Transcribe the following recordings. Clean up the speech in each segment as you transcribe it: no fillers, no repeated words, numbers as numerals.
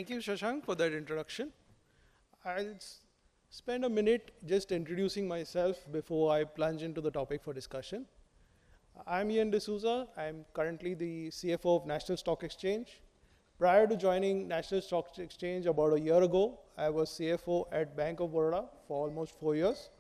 Thank you, Shashank, for that introduction. I'll spend a minute just introducing myself before I plunge into the topic for discussion. I'm Ian D'Souza. I'm currently the CFO of National Stock Exchange. Prior to joining National Stock Exchange about a year ago, I was CFO at Bank of Baroda for almost 4 years.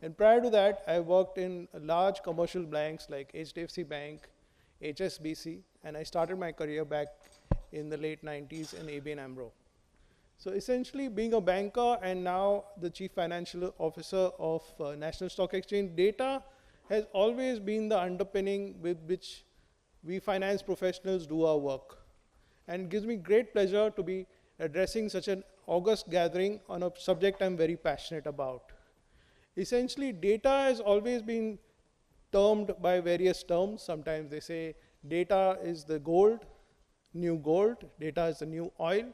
And prior to that, I worked in large commercial banks like HDFC Bank, HSBC, and I started my career back in the late 90s in ABN AMRO. So essentially, being a banker and now the Chief Financial Officer of National Stock Exchange, data has always been the underpinning with which we finance professionals do our work. And it gives me great pleasure to be addressing such an august gathering on a subject I'm very passionate about. Essentially, data has always been termed by various terms. Sometimes they say data is the new gold, data is the new oil.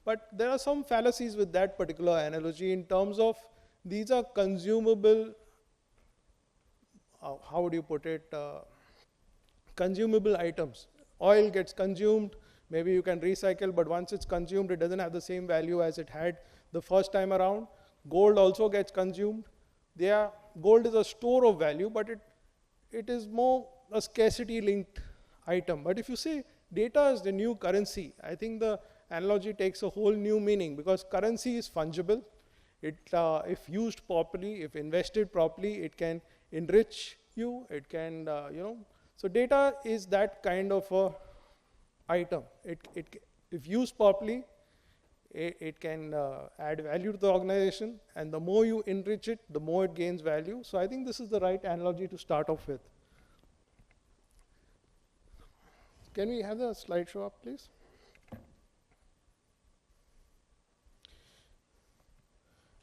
But there are some fallacies with that particular analogy in terms of these are consumable, how would you put it, consumable items. Oil gets consumed, maybe you can recycle, but once it's consumed, it doesn't have the same value as it had the first time around. Gold also gets consumed. Gold is a store of value, but it is more a scarcity-linked item. But if you say data is the new currency, I think the analogy takes a whole new meaning because currency is fungible. If used properly, if invested properly, it can enrich you. It can, So data is that kind of a item. If used properly, it can add value to the organization, and the more you enrich it, the more it gains value. So I think this is the right analogy to start off with. Can we have the slideshow up, please?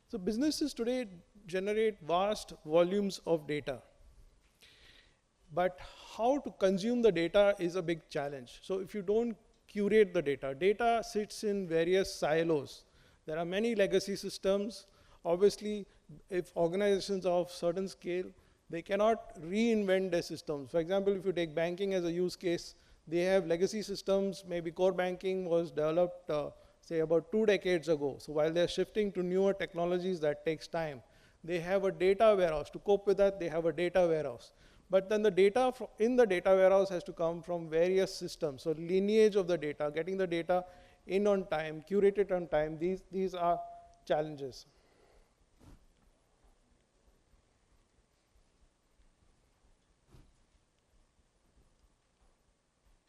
So businesses today generate vast volumes of data. But how to consume the data is a big challenge. So if you don't curate the data, data sits in various silos. There are many legacy systems. Obviously, if organizations are of certain scale, they cannot reinvent their systems. For example, if you take banking as a use case, they have legacy systems. Maybe core banking was developed, say, about 2 decades ago. So while they're shifting to newer technologies, that takes time. They have a data warehouse. To cope with that, they have a data warehouse. But then the data in the data warehouse has to come from various systems. So lineage of the data, getting the data in on time, curated on time, these are challenges.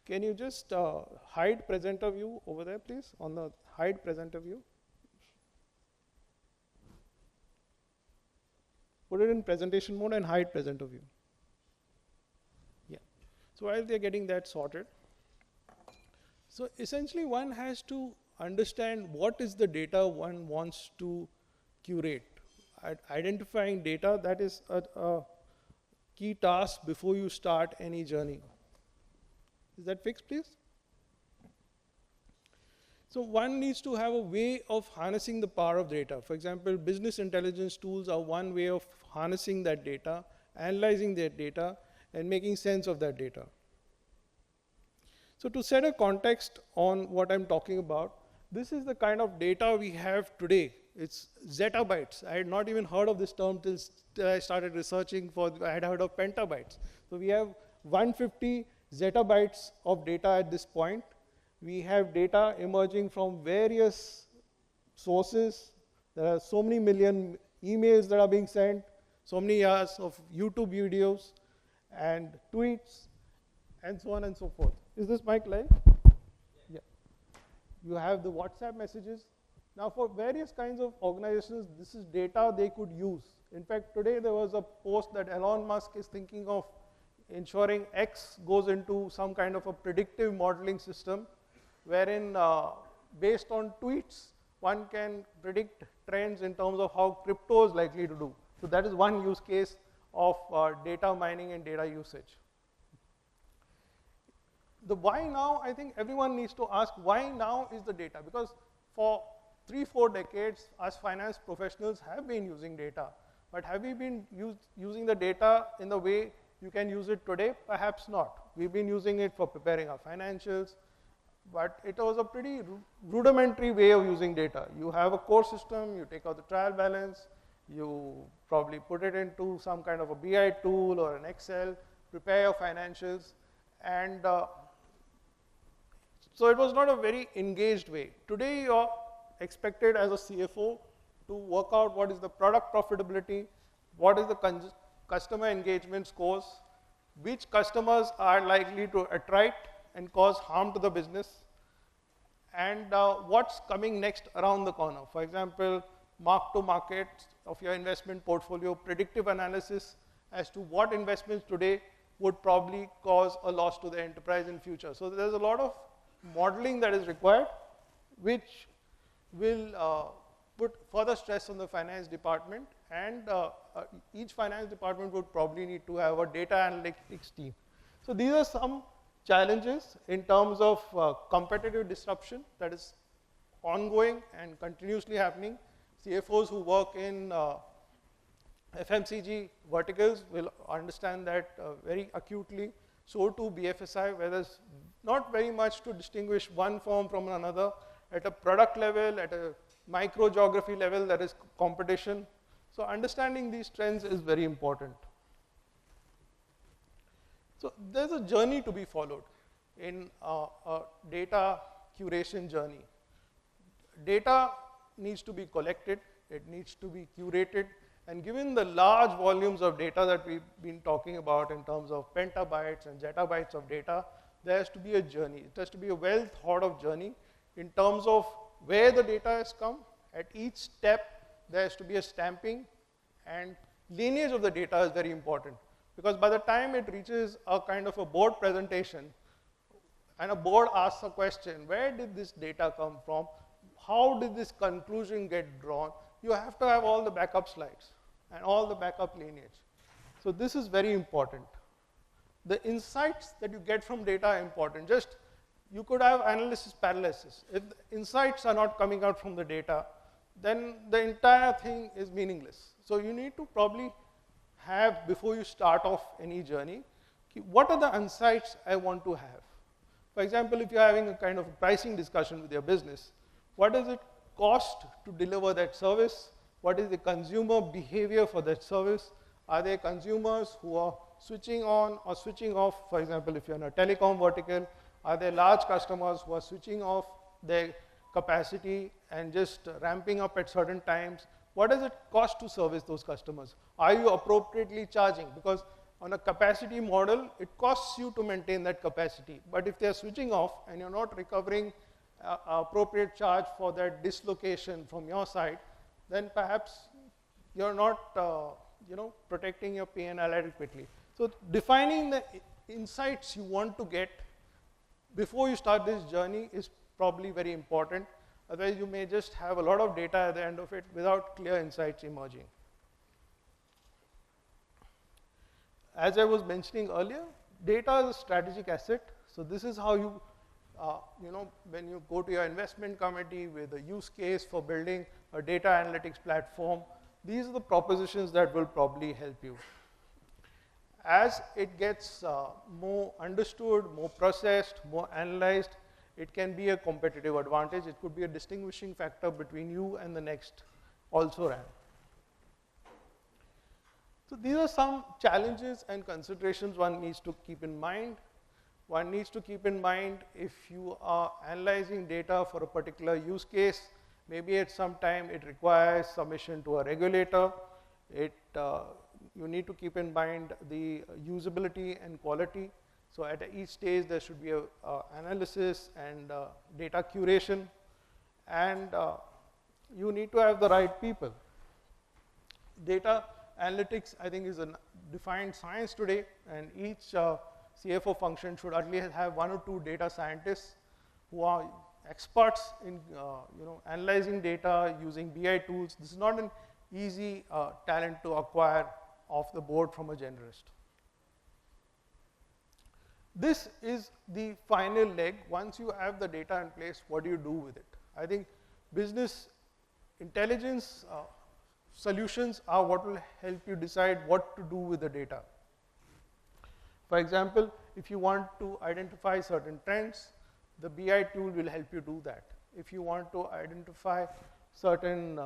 Can you just hide presenter view over there, please? On the hide presenter view. Put it in presentation mode and hide presenter view. Yeah. So while they're getting that sorted, so essentially one has to understand what is the data one wants to curate. Identifying data, that is a key task before you start any journey. Is that fixed, please? So one needs to have a way of harnessing the power of data. For example, business intelligence tools are one way of harnessing that data, analyzing that data, and making sense of that data. So to set a context on what I'm talking about, this is the kind of data we have today. It's zettabytes. I had not even heard of this term till I started researching I had heard of petabytes. So we have 150 zettabytes of data at this point. We have data emerging from various sources. There are so many million emails that are being sent, so many hours of YouTube videos and tweets, and so on and so forth. Is this mic live? Yeah. You have the WhatsApp messages. Now for various kinds of organizations, this is data they could use. In fact, today there was a post that Elon Musk is thinking of ensuring X goes into some kind of a predictive modeling system wherein based on tweets, one can predict trends in terms of how crypto is likely to do. So that is one use case of data mining and data usage. The why now, I think everyone needs to ask why now is the data? Because for 3-4 decades, us finance professionals have been using data. But have we been using the data in the way you can use it today? Perhaps not. We've been using it for preparing our financials, but it was a pretty rudimentary way of using data. You have a core system, you take out the trial balance, you probably put it into some kind of a BI tool or an Excel, prepare your financials, and so it was not a very engaged way. Today you are expected as a CFO to work out what is the product profitability, what is the customer engagement scores, which customers are likely to attract and cause harm to the business, and what's coming next around the corner. For example, mark to market of your investment portfolio, predictive analysis as to what investments today would probably cause a loss to the enterprise in future. So there's a lot of modeling that is required, which will put further stress on the finance department, and each finance department would probably need to have a data analytics team. So these are some challenges in terms of competitive disruption that is ongoing and continuously happening. CFOs who work in FMCG verticals will understand that very acutely. So too BFSI, where there's not very much to distinguish one firm from another. At a product level, at a micro geography level, there is competition. So understanding these trends is very important. So there's a journey to be followed in a data curation journey. Data needs to be collected, it needs to be curated, and given the large volumes of data that we've been talking about in terms of petabytes and zettabytes of data, there has to be a journey. It has to be a well thought of journey in terms of where the data has come. At each step, there has to be a stamping, and lineage of the data is very important. Because by the time it reaches a kind of a board presentation, and a board asks a question, where did this data come from? How did this conclusion get drawn? You have to have all the backup slides and all the backup lineage. So this is very important. The insights that you get from data are important. Just, you could have analysis paralysis. If the insights are not coming out from the data, then the entire thing is meaningless. So you need to probably have, before you start off any journey, what are the insights I want to have? For example, if you're having a kind of pricing discussion with your business, what does it cost to deliver that service? What is the consumer behavior for that service? Are there consumers who are switching on or switching off? For example, if you're in a telecom vertical, are there large customers who are switching off their capacity and just ramping up at certain times? What does it cost to service those customers? Are you appropriately charging? Because on a capacity model, it costs you to maintain that capacity. But if they're switching off and you're not recovering appropriate charge for that dislocation from your side, then perhaps you're not protecting your P&L adequately. So defining the insights you want to get before you start this journey is probably very important. Otherwise, you may just have a lot of data at the end of it without clear insights emerging. As I was mentioning earlier, data is a strategic asset. So this is how you, when you go to your investment committee with a use case for building a data analytics platform, these are the propositions that will probably help you. As it gets more understood, more processed, more analyzed, it can be a competitive advantage. It could be a distinguishing factor between you and the next also-ran. So these are some challenges and considerations one needs to keep in mind. One needs to keep in mind if you are analyzing data for a particular use case, maybe at some time it requires submission to a regulator. You need to keep in mind the usability and quality. So at each stage there should be a analysis and data curation, and you need to have the right people. Data analytics, I think, is a defined science today, and each CFO function should at least have 1 or 2 data scientists who are experts in analyzing data using BI tools. This is not an easy talent to acquire off the board from a generalist. This is the final leg. Once you have the data in place, what do you do with it? I think business intelligence solutions are what will help you decide what to do with the data. For example, if you want to identify certain trends, the BI tool will help you do that. If you want to identify certain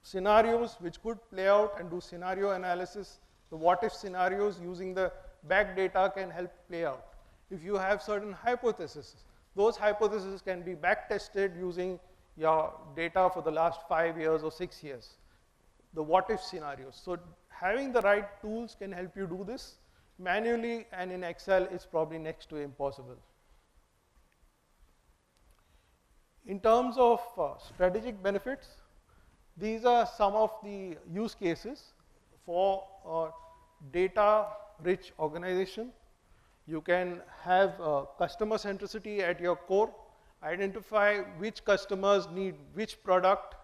scenarios which could play out and do scenario analysis, the what if scenarios using the back data can help play out. If you have certain hypotheses, those hypotheses can be back tested using your data for the last 5 years or 6 years, the what if scenarios. So having the right tools can help you do this. Manually and in Excel, it's probably next to impossible. In terms of strategic benefits, these are some of the use cases for a data-rich organization. You can have customer centricity at your core, identify which customers need which product,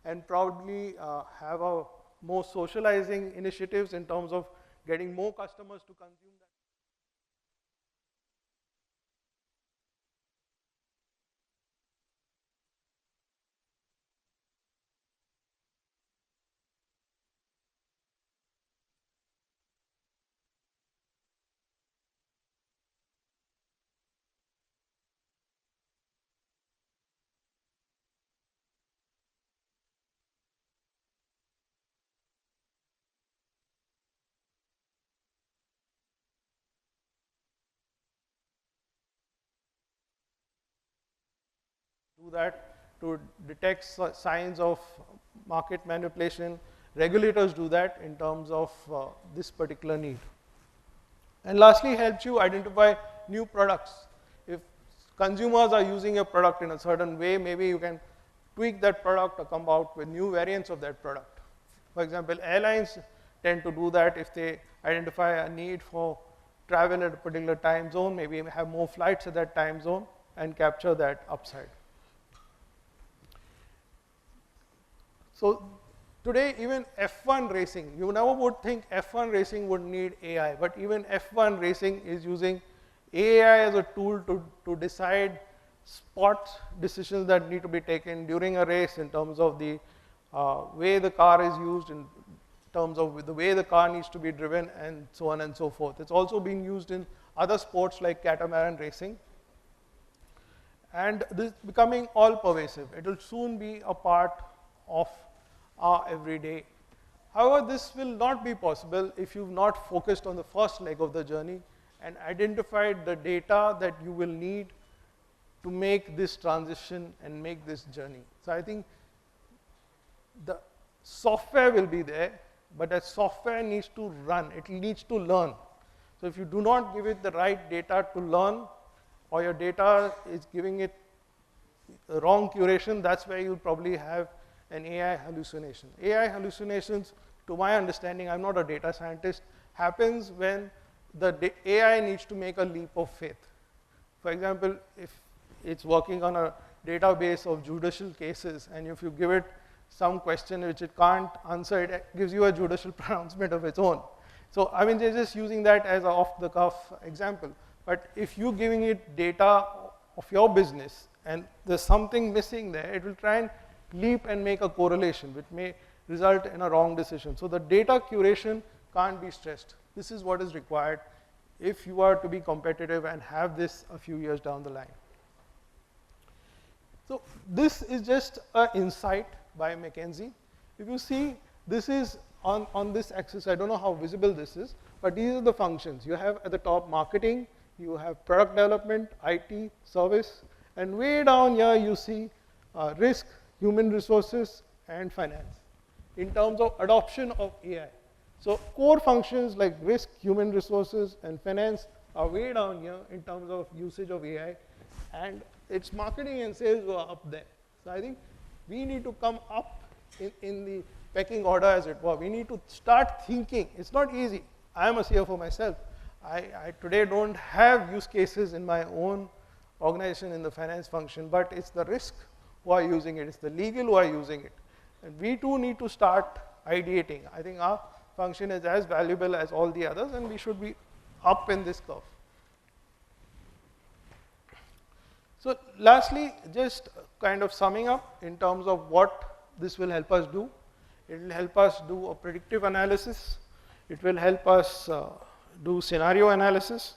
and probably have a more socializing initiatives in terms of getting more customers to consume that. Do that to detect signs of market manipulation. Regulators do that in terms of this particular need. And lastly, helps you identify new products. If consumers are using a product in a certain way, maybe you can tweak that product or come out with new variants of that product. For example, airlines tend to do that if they identify a need for travel at a particular time zone, maybe have more flights at that time zone and capture that upside. So today, even F1 racing, you never would think F1 racing would need AI, but even F1 racing is using AI as a tool to decide spot decisions that need to be taken during a race in terms of the way the car is used, in terms of the way the car needs to be driven, and so on and so forth. It's also being used in other sports like catamaran racing. And this is becoming all pervasive. It will soon be a part of our everyday. However, this will not be possible if you've not focused on the first leg of the journey and identified the data that you will need to make this transition and make this journey. So I think the software will be there, but that software needs to run, it needs to learn. So if you do not give it the right data to learn, or your data is giving it the wrong curation, that's where you'll probably have an AI hallucination. AI hallucinations, to my understanding, I'm not a data scientist, happens when the AI needs to make a leap of faith. For example, if it's working on a database of judicial cases, and if you give it some question which it can't answer, it gives you a judicial pronouncement of its own. So, I mean, they're just using that as an off-the-cuff example. But if you're giving it data of your business, and there's something missing there, it will try and leap and make a correlation, which may result in a wrong decision. So the data curation can't be stressed. This is what is required if you are to be competitive and have this a few years down the line. So this is just an insight by McKinsey. If you see, this is on this axis, I don't know how visible this is, but these are the functions. You have at the top marketing, you have product development, IT, service, and way down here you see risk, human resources, and finance in terms of adoption of AI. So core functions like risk, human resources, and finance are way down here in terms of usage of AI, and its marketing and sales were up there. So I think we need to come up in the pecking order, as it were. We need to start thinking. It's not easy. I am a CFO myself. I today don't have use cases in my own organization in the finance function, but it's the risk who are using it, it's the legal who are using it. And we too need to start ideating. I think our function is as valuable as all the others, and we should be up in this curve. So lastly, just kind of summing up in terms of what this will help us do. It will help us do a predictive analysis. It will help us do scenario analysis.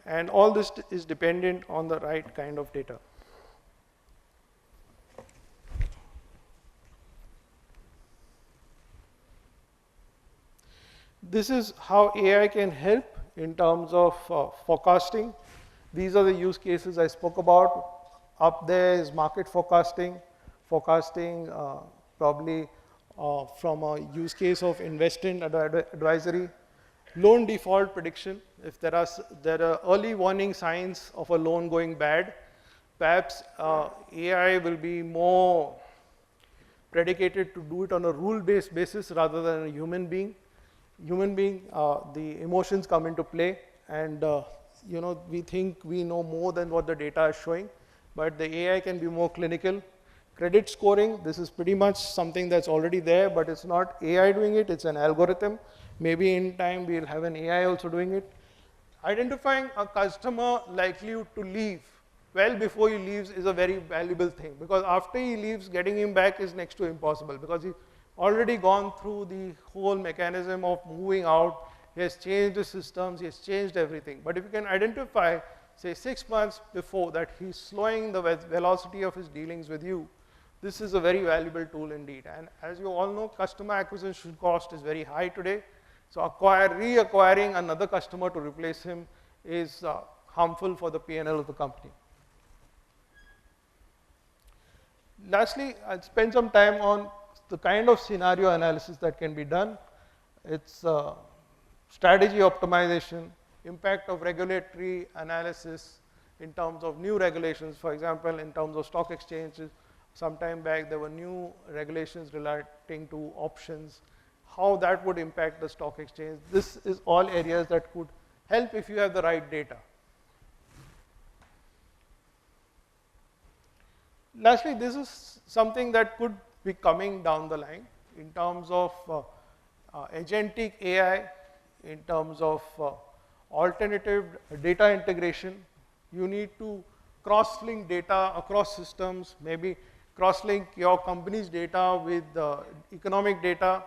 And all this is dependent on the right kind of data. This is how AI can help in terms of forecasting. These are the use cases I spoke about. Up there is market forecasting, probably from a use case of investment advisory. Loan default prediction. If there are early warning signs of a loan going bad, perhaps AI will be more predicated to do it on a rule-based basis rather than a human being. The emotions come into play, and we think we know more than what the data is showing, but the AI can be more clinical. Credit scoring, this is pretty much something that's already there, but it's not AI doing it, it's an algorithm. Maybe in time we'll have an AI also doing it. Identifying a customer likely to leave well before he leaves is a very valuable thing, because after he leaves, getting him back is next to impossible, because he's already gone through the whole mechanism of moving out. He has changed the systems, he has changed everything. But if you can identify, say 6 months before, that he's slowing the velocity of his dealings with you, this is a very valuable tool indeed. And as you all know, customer acquisition cost is very high today. So reacquiring another customer to replace him is harmful for the P&L of the company. Lastly, I'll spend some time on the kind of scenario analysis that can be done. It's strategy optimization, impact of regulatory analysis in terms of new regulations. For example, in terms of stock exchanges, some time back there were new regulations relating to options, how that would impact the stock exchange. This is all areas that could help if you have the right data. Lastly, this is something that could be coming down the line in terms of agentic AI, in terms of alternative data integration. You need to cross-link data across systems, maybe cross-link your company's data with economic data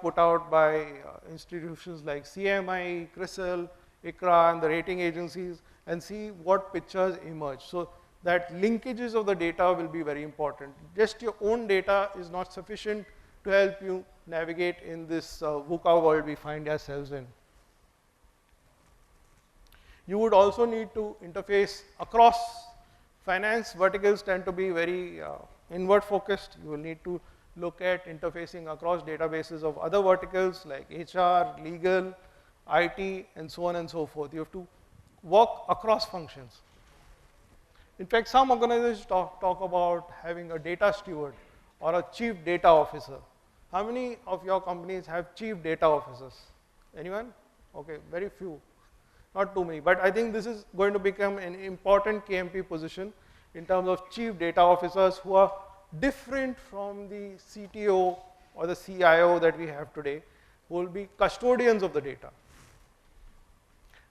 put out by institutions like CMI, CRISIL, ICRA, and the rating agencies, and see what pictures emerge. So that linkages of the data will be very important. Just your own data is not sufficient to help you navigate in this VUCA world we find ourselves in. You would also need to interface across. Finance verticals tend to be very inward focused. You will need to look at interfacing across databases of other verticals like HR, legal, IT, and so on and so forth. You have to work across functions. In fact, some organizations talk about having a data steward or a chief data officer. How many of your companies have chief data officers? Anyone? Okay, very few. Not too many, but I think this is going to become an important KMP position in terms of chief data officers who are different from the CTO or the CIO that we have today, who will be custodians of the data.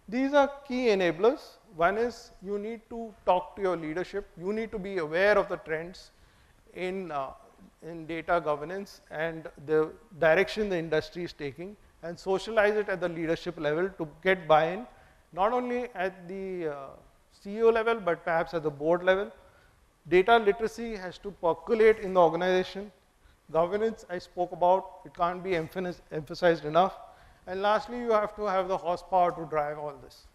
These are key enablers. One is you need to talk to your leadership. You need to be aware of the trends in data governance and the direction the industry is taking, and socialize it at the leadership level to get buy-in, not only at the CEO level, but perhaps at the board level. Data literacy has to percolate in the organization. Governance, I spoke about, it can't be emphasized enough. And lastly, you have to have the horsepower to drive all this.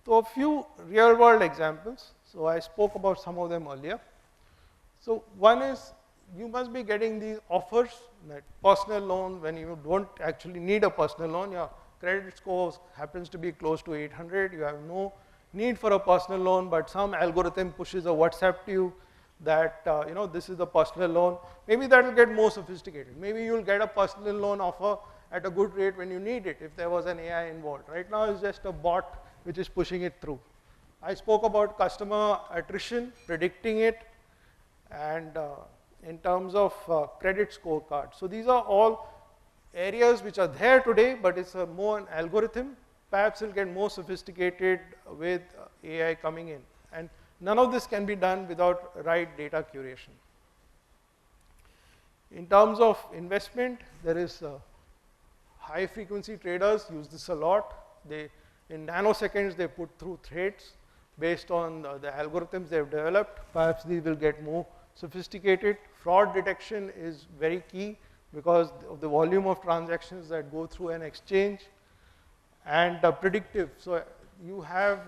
So a few real world examples. So I spoke about some of them earlier. So one is, you must be getting these offers, like personal loan, when you don't actually need a personal loan. Your credit score happens to be close to 800. You have no need for a personal loan, but some algorithm pushes a WhatsApp to you that this is the personal loan. Maybe that will get more sophisticated. Maybe you'll get a personal loan offer at a good rate when you need it, if there was an AI involved. Right now, it's just a bot which is pushing it through. I spoke about customer attrition, predicting it, and in terms of credit scorecard. So these are all areas which are there today, but it's more an algorithm. Perhaps it'll get more sophisticated with AI coming in. And none of this can be done without right data curation. In terms of investment, there is high frequency traders use this a lot. In nanoseconds, they put through trades based on the algorithms they've developed. Perhaps these will get more sophisticated. Fraud detection is very key because of the volume of transactions that go through an exchange. And predictive. So you have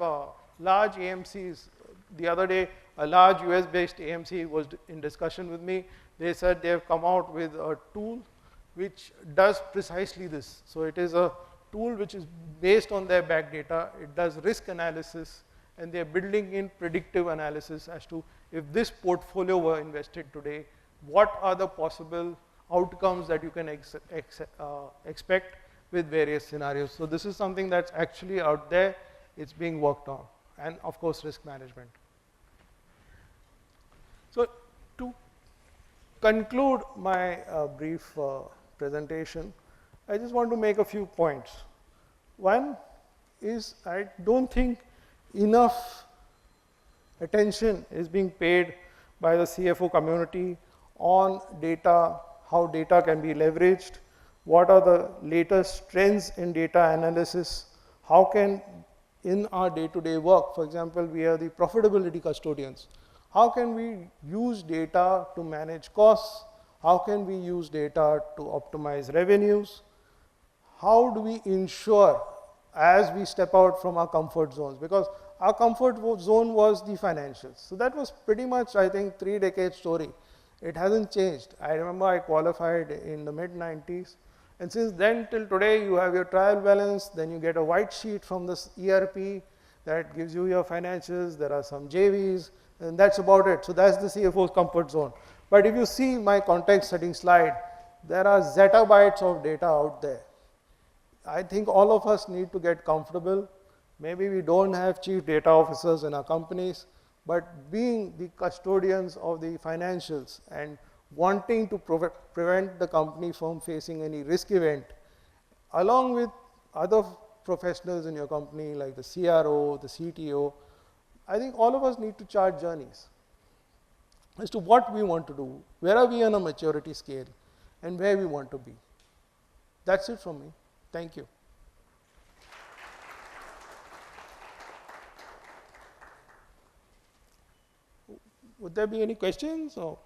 large AMCs. The other day, a large US-based AMC was in discussion with me. They said they have come out with a tool which does precisely this. So it is a tool which is based on their back data. It does risk analysis, and they're building in predictive analysis as to if this portfolio were invested today, what are the possible outcomes that you can expect with various scenarios. So this is something that's actually out there. It's being worked on. And of course, risk management. So to conclude my brief presentation, I just want to make a few points. One is I don't think enough attention is being paid by the CFO community on data, how data can be leveraged, what are the latest trends in data analysis, how can in our day-to-day work, for example, we are the profitability custodians. How can we use data to manage costs? How can we use data to optimize revenues? How do we ensure as we step out from our comfort zones? Because our comfort zone was the financials. So that was pretty much, I think, 3-decade story. It hasn't changed. I remember I qualified in the mid-90s. And since then till today, you have your trial balance, then you get a white sheet from this ERP that gives you your financials. There are some JVs, and that's about it. So that's the CFO's comfort zone. But if you see my context setting slide, there are zettabytes of data out there. I think all of us need to get comfortable. Maybe we don't have chief data officers in our companies, but being the custodians of the financials and wanting to prevent the company from facing any risk event, along with other professionals in your company like the CRO, the CTO, I think all of us need to chart journeys as to what we want to do, where are we on a maturity scale, and where we want to be. That's it from me. Thank you. Would there be any questions? Or?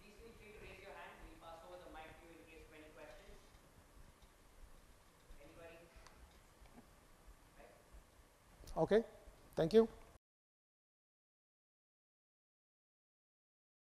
Please feel free to raise your hand. We'll pass over the mic to you in case of any questions. Anybody? Right. Okay. Thank you.